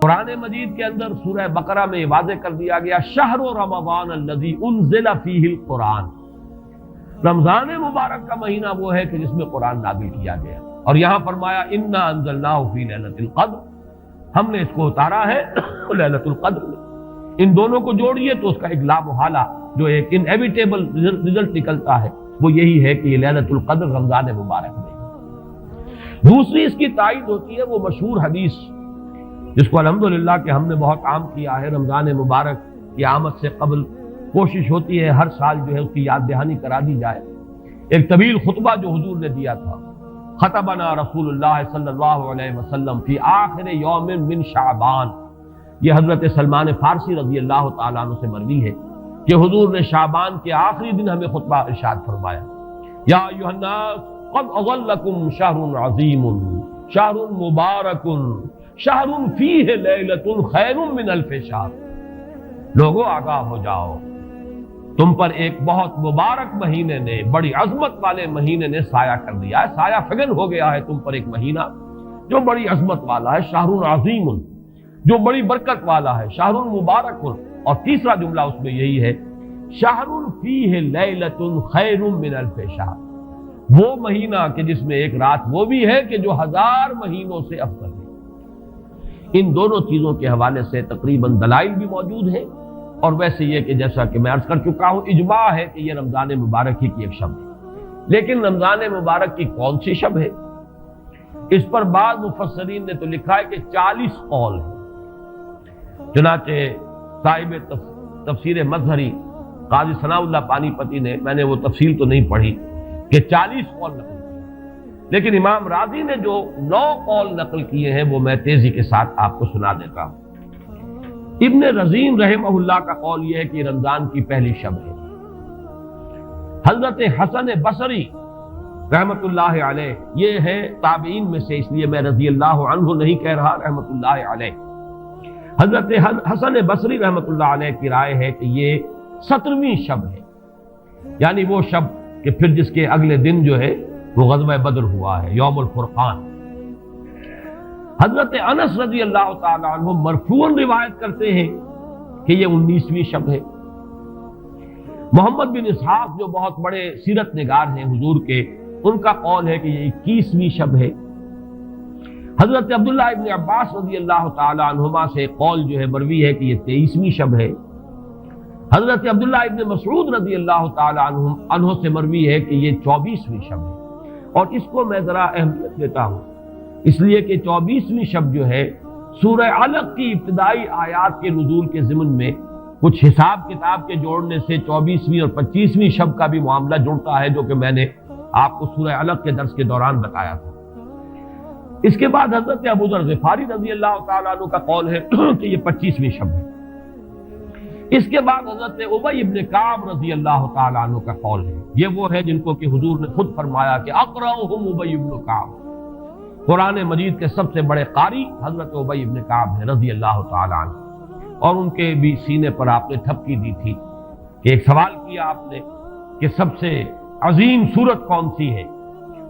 قرآن مجید کے اندر سورہ بقرہ میں واضح کر دیا گیا شہر رمضان الذی انزل فیہ القرآن، رمضان مبارک کا مہینہ وہ ہے کہ جس میں قرآن نازل کیا گیا، اور یہاں فرمایا انا انزلناہ فی لیلۃ القدر، ہم نے اس کو اتارا ہے لیلۃ القدر میں۔ ان دونوں کو جوڑیے تو اس کا ایک لا محالہ جو ایک انیویٹیبل رزلٹ نکلتا ہے وہ یہی ہے کہ یہ لیلۃ القدر رمضان مبارک میں۔ دوسری اس کی تائید ہوتی ہے وہ مشہور حدیث جس کو الحمدللہ کہ ہم نے بہت عام کیا ہے، رمضان مبارک کی آمد سے قبل کوشش ہوتی ہے ہر سال جو ہے اس کی یاد دہانی کرا دی جائے۔ ایک طویل خطبہ جو حضور نے دیا تھا، خطبنا رسول اللہ صلی اللہ علیہ وسلم فی آخر یوم من شعبان، یہ حضرت سلمان فارسی رضی اللہ تعالیٰ عنہ سے مروی ہے کہ حضور نے شعبان کے آخری دن ہمیں خطبہ ارشاد فرمایا، یا ایھا الناس قد اظلکم شہر عظیم شہر مبارک شہر فیہ لیلۃ خیر من الف شہر، لوگوں آگاہ ہو جاؤ، تم پر ایک بہت مبارک مہینے نے، بڑی عظمت والے مہینے نے سایہ کر دیا ہے، سایہ فگن ہو گیا ہے تم پر ایک مہینہ جو بڑی عظمت والا ہے، شہر عظیم جو بڑی برکت والا ہے، شہر مبارک، اور تیسرا جملہ اس میں یہی ہے شہر فیہ لیلۃ خیر من الف شہر، وہ مہینہ کہ جس میں ایک رات وہ بھی ہے کہ جو 1000 مہینوں سے افضل ہے۔ ان دونوں چیزوں کے حوالے سے تقریباً دلائل بھی موجود ہیں، اور ویسے یہ کہ جیسا کہ میں عرض کر چکا ہوں اجماع ہے کہ یہ رمضان مبارک ہی کی ایک شب ہے، لیکن رمضان مبارک کی کون سی شب ہے اس پر بعض مفسرین نے تو لکھا ہے کہ 40 قول ہیں۔ چنانچہ صاحب تفسیر مظہری قاضی ثناء اللہ پانی پتی نے، میں نے وہ تفصیل تو نہیں پڑھی، کہ 40 قول نقل کیے، لیکن امام راضی نے جو 9 قول نقل کیے ہیں وہ میں تیزی کے ساتھ آپ کو سنا دیتا ہوں۔ ابن رزین رحمہ اللہ کا قول یہ ہے کہ رمضان کی پہلی شب ہے۔ حضرت حسن بصری رحمت اللہ علیہ، یہ ہے تابعین میں سے، اس لیے میں رضی اللہ عنہ نہیں کہہ رہا، رحمت اللہ علیہ، حضرت حسن بصری رحمت اللہ علیہ کی رائے ہے کہ یہ 17ویں شب ہے، یعنی وہ شب کہ پھر جس کے اگلے دن جو ہے وہ غزوہ بدر ہوا ہے، یوم الفرقان۔ حضرت انس رضی اللہ تعالی عنہ مرفوعاً روایت کرتے ہیں کہ یہ 19ویں شب ہے۔ محمد بن اسحاق جو بہت بڑے سیرت نگار ہیں حضور کے، ان کا قول ہے کہ یہ 21ویں شب ہے۔ حضرت عبداللہ ابن عباس رضی اللہ تعالی عنہما سے قول جو ہے مروی ہے کہ یہ 23ویں شب ہے۔ حضرت عبداللہ ابن مسعود رضی اللہ تعالی عنہ سے مروی ہے کہ یہ 24ویں شب ہے، اور اس کو میں ذرا اہمیت دیتا ہوں اس لیے کہ 24ویں شب جو ہے سورہ علق کی ابتدائی آیات کے نزول کے ضمن میں کچھ حساب کتاب کے جوڑنے سے 24ویں اور 25ویں شب کا بھی معاملہ جڑتا ہے، جو کہ میں نے آپ کو سورہ علق کے درس کے دوران بتایا تھا۔ اس کے بعد حضرت ابو ذر غفاری رضی اللہ تعالیٰ عنہ کا قول ہے کہ یہ 25ویں شب ہے۔ اس کے بعد حضرت ابی ابن کعب رضی اللہ تعالیٰ عنہ کا قول ہے، یہ وہ ہے جن کو کہ حضور نے خود فرمایا کہ اقرأہم ابی ابن کعب، قرآن مجید کے سب سے بڑے قاری حضرت ابی ابن کعب ہیں رضی اللہ تعالیٰ عنہ، اور ان کے بھی سینے پر آپ نے تھپکی دی تھی کہ ایک سوال کیا آپ نے کہ سب سے عظیم سورت کون سی ہے،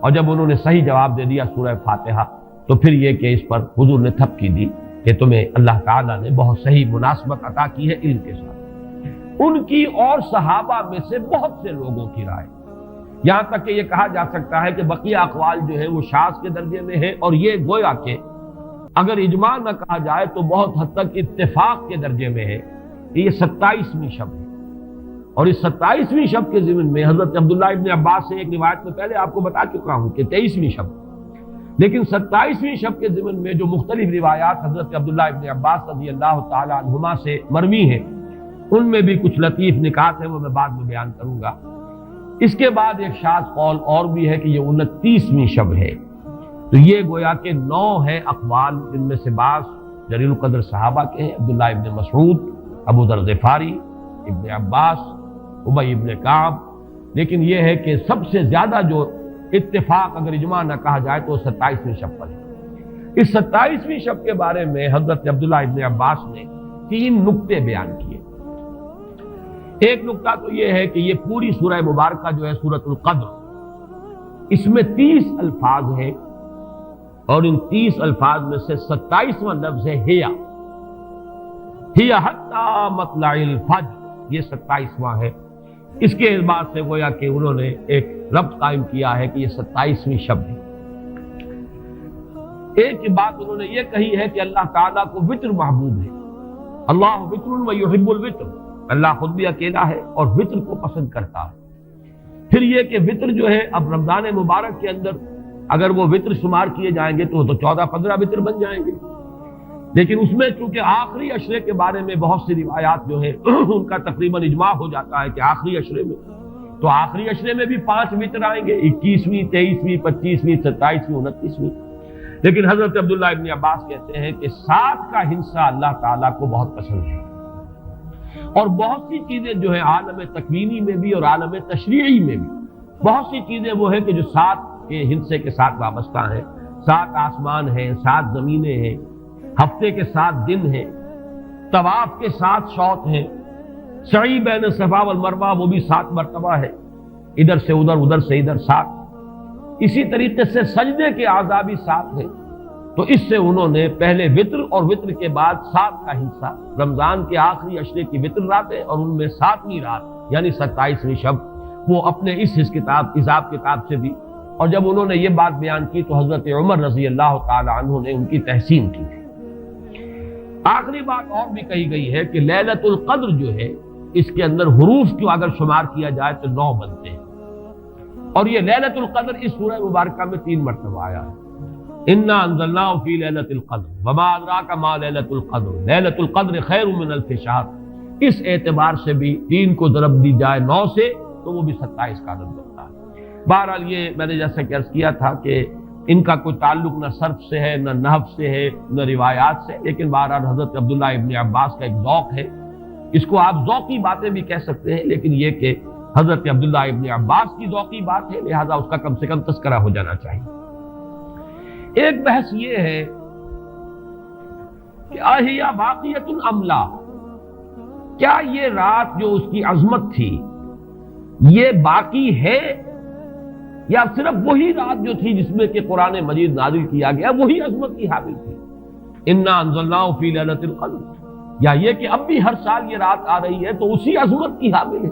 اور جب انہوں نے صحیح جواب دے دیا سورہ فاتحہ، تو پھر یہ کہ اس پر حضور نے تھپکی دی کہ تمہیں اللہ تعالیٰ نے بہت صحیح مناسبت عطا کی ہے علم کے ساتھ۔ ان کی اور صحابہ میں سے بہت سے لوگوں کی رائے، یہاں تک کہ یہ کہا جا سکتا ہے کہ بقیہ اقوال جو ہے وہ شاذ کے درجے میں ہے، اور یہ گویا کہ اگر اجماع نہ کہا جائے تو بہت حد تک اتفاق کے درجے میں ہے کہ یہ 27ویں شب ہے۔ اور اس 27ویں شب کے ضمن میں حضرت عبداللہ ابن عباس سے ایک روایت میں پہلے آپ کو بتا چکا ہوں کہ 23ویں شب، لیکن 27ویں شب کے ضمن میں جو مختلف روایات حضرت عبداللہ ابن عباس رضی اللہ تعالی عنہما سے مروی ہیں، ان میں بھی کچھ لطیف نکات ہیں، وہ میں بعد میں بیان کروں گا۔ اس کے بعد ایک شاذ قول اور بھی ہے کہ یہ 29ویں شب ہے۔ تو یہ گویا کہ 9 ہے اقوال، جن میں سے بعض جلیل القدر صحابہ کے ہیں، عبداللہ ابن مسعود، ابو ذر غفاری، ابن عباس، ابی ابن کعب، لیکن یہ ہے کہ سب سے زیادہ جو اتفاق اگر اجماع نہ کہا جائے تو 27ویں شب پر ہے۔ اس 27ویں شب کے بارے میں حضرت عبداللہ ابن عباس نے 3 نکتے بیان کیے۔ ایک نکتہ تو یہ ہے کہ یہ پوری سورہ مبارکہ جو ہے سورۃ القدر، اس میں 30 الفاظ ہیں اور ان 30 الفاظ میں سے 27واں لفظ ہے ہیا حتی مطلع الفجر، یہ 27واں ہے۔ اس کے اعتبار سے گویا کہ انہوں نے ایک ربط قائم کیا ہے کہ یہ 27ویں شب ہے۔ ایک بات انہوں نے یہ کہی ہے کہ اللہ تعالیٰ کو وطر محبوب ہے، اللہ وطر و یحب الوطر، اللہ خود بھی اکیلا ہے اور وطر کو پسند کرتا ہے۔ پھر یہ کہ وطر جو ہے اب رمضان مبارک کے اندر اگر وہ وطر شمار کیے جائیں گے تو 14-15 وطر بن جائیں گے، لیکن اس میں چونکہ آخری عشرے کے بارے میں بہت سی روایات جو ہیں ان کا تقریباً اجماع ہو جاتا ہے کہ آخری عشرے میں، تو آخری عشرے میں بھی 5 وطر آئیں گے، 21ویں، 23ویں، 25ویں، 27ویں، 29ویں۔ لیکن حضرت عبداللہ ابن عباس کہتے ہیں کہ 7 کا ہندسہ اللہ تعالیٰ کو بہت پسند ہے، اور بہت سی چیزیں جو ہیں عالم تکوینی میں بھی اور عالم تشریعی میں بھی بہت سی چیزیں وہ ہیں کہ جو 7 کے ہندسے کے ساتھ وابستہ ہیں۔ 7 آسمان ہیں، 7 زمینیں ہیں، ہفتے کے 7 دن ہیں، طواف کے 7 شوط ہیں، سعی بین صفا والمروہ وہ بھی 7 مرتبہ ہے، ادھر سے ادھر، ادھر سے ادھر 7۔ اسی طریقے سے سجدے کے اعضاء بھی 7 ہیں، تو اس سے انہوں نے پہلے وطر اور وطر کے بعد 7 کا حصہ رمضان کے آخری عشرے کی وطر راتیں اور ان میں 7ویں رات یعنی 27ویں شب وہ اپنے اس حساب کتاب سے بھی، اور جب انہوں نے یہ بات بیان کی تو حضرت عمر رضی اللہ تعالی عنہ نے ان کی تحسین کی تھی۔ آخری بات اور بھی کہی گئی ہے کہ لیلۃ القدر جو ہے اس کے اندر حروف کو اگر شمار کیا جائے تو 9 بنتے ہیں، اور یہ لیلۃ القدر اس سورہ مبارکہ میں 3 مرتبہ آیا ہے۔ انا انزلناه فی لیلۃ القدر وما ادراک ما لیلۃ القدر لیلۃ القدر خیر من الف شہر، اس اعتبار سے بھی 3 کو ضرب دی جائے 9 سے تو وہ بھی 27 کا عدد بنتا ہے۔ بہرحال یہ میں نے جیسا کہ عرض کیا تھا کہ ان کا کوئی تعلق نہ صرف سے ہے، نہ نحو سے ہے، نہ روایات سے، لیکن بہرحال حضرت عبداللہ ابن عباس کا ایک ذوق ہے، اس کو آپ ذوقی باتیں بھی کہہ سکتے ہیں، لیکن یہ کہ حضرت عبداللہ ابن عباس کی ذوقی بات ہے، لہذا اس کا کم سے کم تذکرہ ہو جانا چاہیے۔ ایک بحث یہ ہے کہ اہیا باقیۃ ام لا، کیا یہ رات جو اس کی عظمت تھی یہ باقی ہے یا صرف وہی رات جو تھی جس میں کہ قرآن مجید نازل کیا گیا وہی عظمت کی حامل تھی؟ انا انزلناہ فی لیلۃ القدر، یا یہ کہ اب بھی ہر سال یہ رات آ رہی ہے تو اسی عظمت کی حامل ہے؟